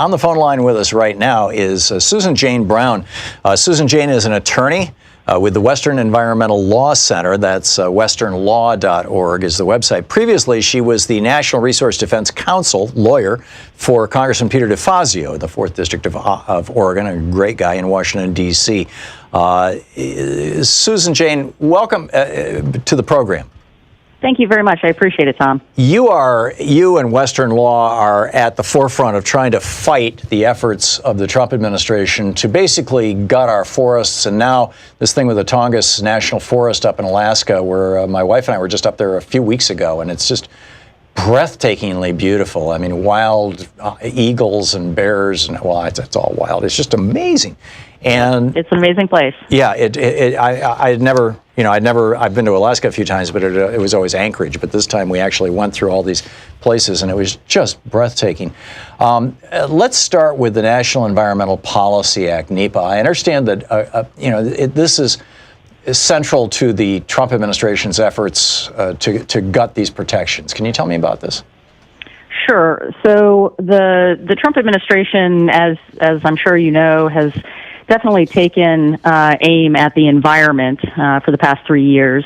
on the phone line with us right now is Susan Jane Brown. Susan Jane is an attorney with the Western Environmental Law Center. That's westernlaw.org is the website. Previously, she was the National Resource Defense Counsel lawyer for Congressman Peter DeFazio, the 4th District of Oregon, a great guy in Washington, D.C. Susan Jane, welcome to the program. Thank you very much. I appreciate it, Tom. You and Western Law are at the forefront of trying to fight the efforts of the Trump administration to basically gut our forests. And now this thing with the Tongass National Forest up in Alaska, where my wife and I were just up there a few weeks ago, and it's just breathtakingly beautiful. I mean, wild eagles and bears, and well, it's all wild. It's just amazing. And it's an amazing place. Yeah, I've been to Alaska a few times, but it was always Anchorage. But this time we actually went through all these places, and it was just breathtaking. Let's start with the National Environmental Policy Act, NEPA. I understand that this is central to the Trump administration's efforts to gut these protections. Can you tell me about this? Sure. So the Trump administration, as I'm sure you know, has definitely taken aim at the environment for the past 3 years,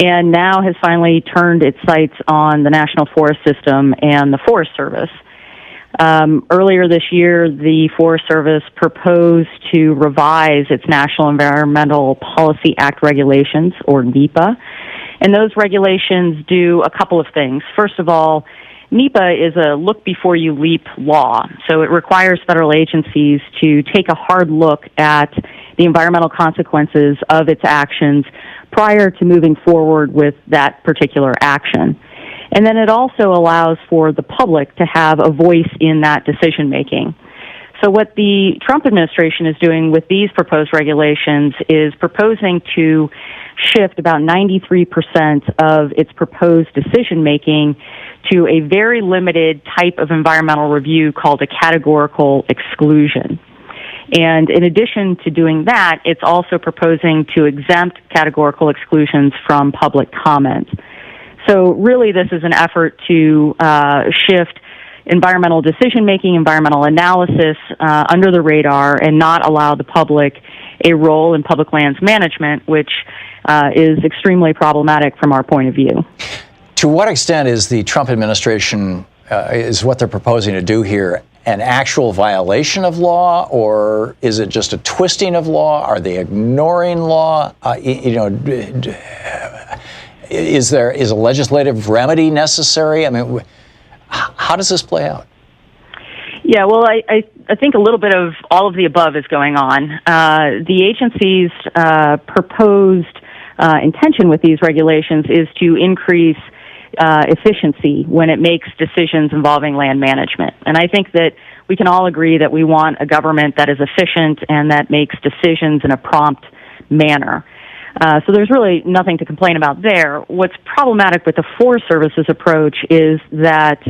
and now has finally turned its sights on the National Forest System and the Forest Service. Earlier this year, the Forest Service proposed to revise its National Environmental Policy Act regulations, or NEPA, and those regulations do a couple of things. First of all, NEPA is a look-before-you-leap law, so it requires federal agencies to take a hard look at the environmental consequences of its actions prior to moving forward with that particular action. And then it also allows for the public to have a voice in that decision-making. So what the Trump administration is doing with these proposed regulations is proposing to shift about 93% of its proposed decision-making to a very limited type of environmental review called a categorical exclusion. And in addition to doing that, it's also proposing to exempt categorical exclusions from public comment. So really this is an effort to shift environmental decision-making, environmental analysis under the radar and not allow the public a role in public lands management, which is extremely problematic from our point of view. To what extent is the Trump administration, is what they're proposing to do here, an actual violation of law, or is it just a twisting of law? Are they ignoring law? Is a legislative remedy necessary? I mean, how does this play out? Yeah, well, I think a little bit of all of the above is going on. The agency's proposed intention with these regulations is to increase efficiency when it makes decisions involving land management. And I think that we can all agree that we want a government that is efficient and that makes decisions in a prompt manner. So there's really nothing to complain about there. What's problematic with the Forest Service's approach is that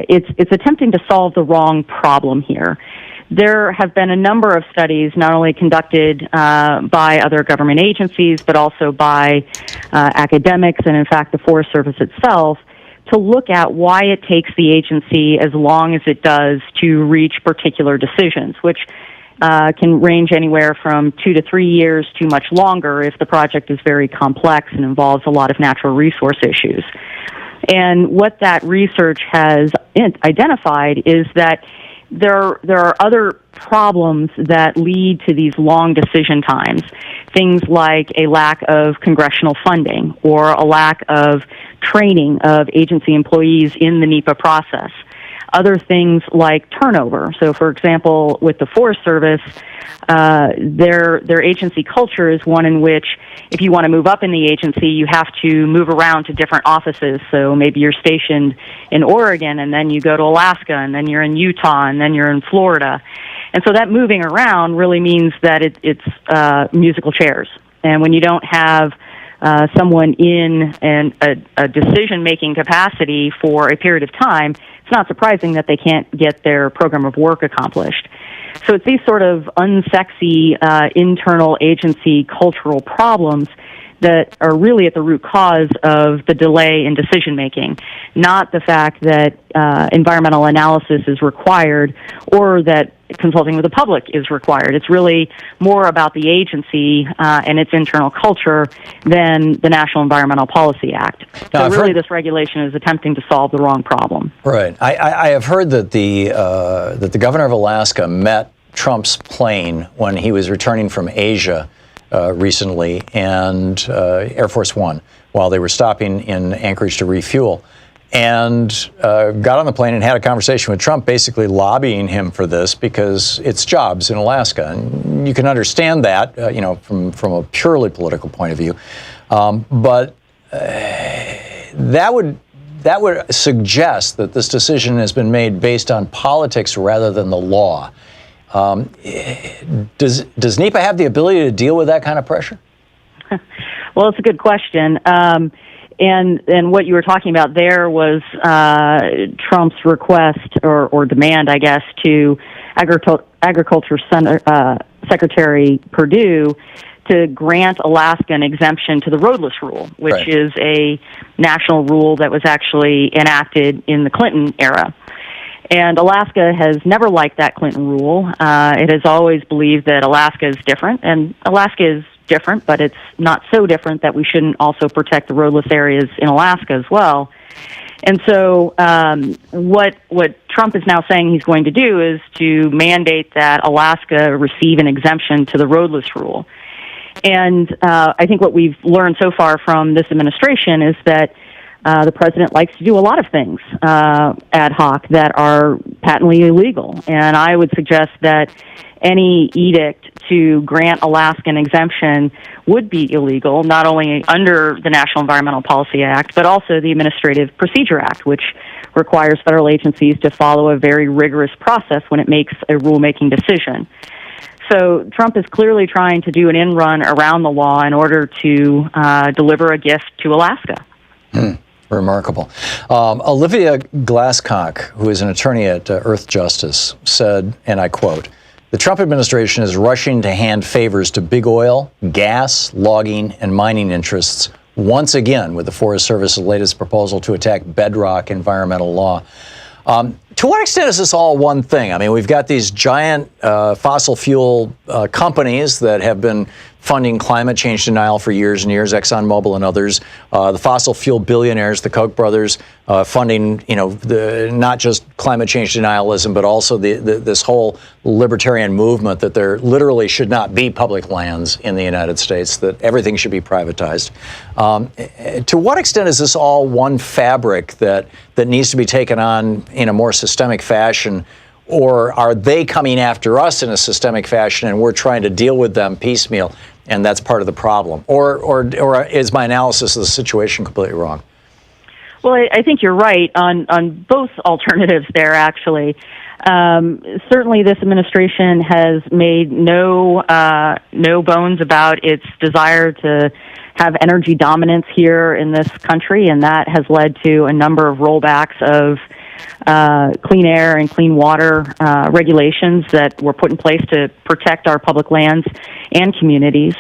it's attempting to solve the wrong problem here. There have been a number of studies, not only conducted by other government agencies, but also by academics and, in fact, the Forest Service itself, to look at why it takes the agency as long as it does to reach particular decisions, which can range anywhere from 2 to 3 years to much longer if the project is very complex and involves a lot of natural resource issues. And what that research has identified is that there are other problems that lead to these long decision times, things like a lack of congressional funding or a lack of training of agency employees in the NEPA process. Other things like turnover. So, for example, with the Forest Service, their agency culture is one in which if you want to move up in the agency, you have to move around to different offices. So maybe you're stationed in Oregon, and then you go to Alaska, and then you're in Utah, and then you're in Florida. And so that moving around really means that it's musical chairs. And when you don't have someone in a decision-making capacity for a period of time, it's not surprising that they can't get their program of work accomplished. So it's these sort of unsexy internal agency cultural problems that are really at the root cause of the delay in decision making, not the fact that environmental analysis is required or that consulting with the public is required. It's really more about the agency and its internal culture than the National Environmental Policy Act. Now, so really this regulation is attempting to solve the wrong problem. Right. I have heard that the governor of Alaska met Trump's plane when he was returning from Asia recently, and Air Force One, while they were stopping in Anchorage to refuel, and got on the plane and had a conversation with Trump, basically lobbying him for this because it's jobs in Alaska. And you can understand that, from a purely political point of view. But that would suggest that this decision has been made based on politics rather than the law. Does NEPA have the ability to deal with that kind of pressure? Well, it's a good question. And what you were talking about there was Trump's request or demand, I guess, to Agriculture Secretary Perdue to grant Alaska an exemption to the roadless rule, which Right. is a national rule that was actually enacted in the Clinton era. And Alaska has never liked that Clinton rule. It has always believed that Alaska is different, and Alaska is different, but it's not so different that we shouldn't also protect the roadless areas in Alaska as well. And so what Trump is now saying he's going to do is to mandate that Alaska receive an exemption to the roadless rule. And I think what we've learned so far from this administration is that the president likes to do a lot of things ad hoc that are patently illegal. And I would suggest that any edict to grant Alaska an exemption would be illegal, not only under the National Environmental Policy Act, but also the Administrative Procedure Act, which requires federal agencies to follow a very rigorous process when it makes a rulemaking decision. So Trump is clearly trying to do an in-run around the law in order to deliver a gift to Alaska. Remarkable. Olivia Glasscock, who is an attorney at Earth Justice, said, and I quote, "The Trump administration is rushing to hand favors to big oil, gas, logging, and mining interests once again with the Forest Service's latest proposal to attack bedrock environmental law." To what extent is this all one thing? I mean, we've got these giant fossil fuel companies that have been funding climate change denial for years and years, ExxonMobil and others, the fossil fuel billionaires, the Koch brothers, funding, not just climate change denialism, but also this whole libertarian movement that there literally should not be public lands in the United States, that everything should be privatized. To what extent is this all one fabric that needs to be taken on in a more systemic fashion? Or are they coming after us in a systemic fashion and we're trying to deal with them piecemeal, and that's part of the problem? Or is my analysis of the situation completely wrong? Well, I think you're right on both alternatives there, actually. Certainly this administration has made no bones about its desire to have energy dominance here in this country, and that has led to a number of rollbacks of clean air and clean water regulations that were put in place to protect our public lands and communities.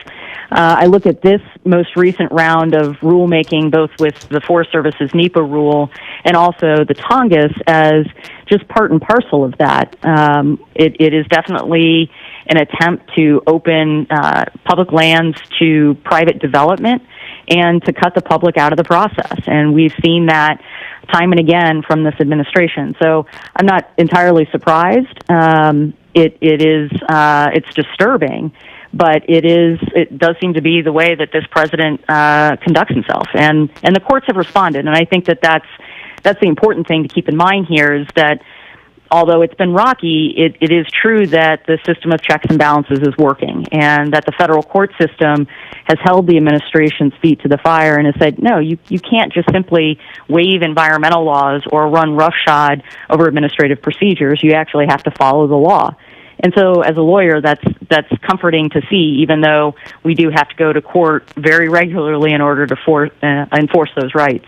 I look at this most recent round of rulemaking, both with the Forest Service's NEPA rule and also the Tongass, as just part and parcel of that. It is definitely an attempt to open public lands to private development and to cut the public out of the process. And we've seen that time and again from this administration. So I'm not entirely surprised. It's disturbing, but it does seem to be the way that this president conducts himself. And the courts have responded. And I think that's the important thing to keep in mind here, is that although it's been rocky, it is true that the system of checks and balances is working, and that the federal court system has held the administration's feet to the fire and has said, no, you can't just simply waive environmental laws or run roughshod over administrative procedures. You actually have to follow the law. And so as a lawyer, that's comforting to see, even though we do have to go to court very regularly in order to enforce those rights.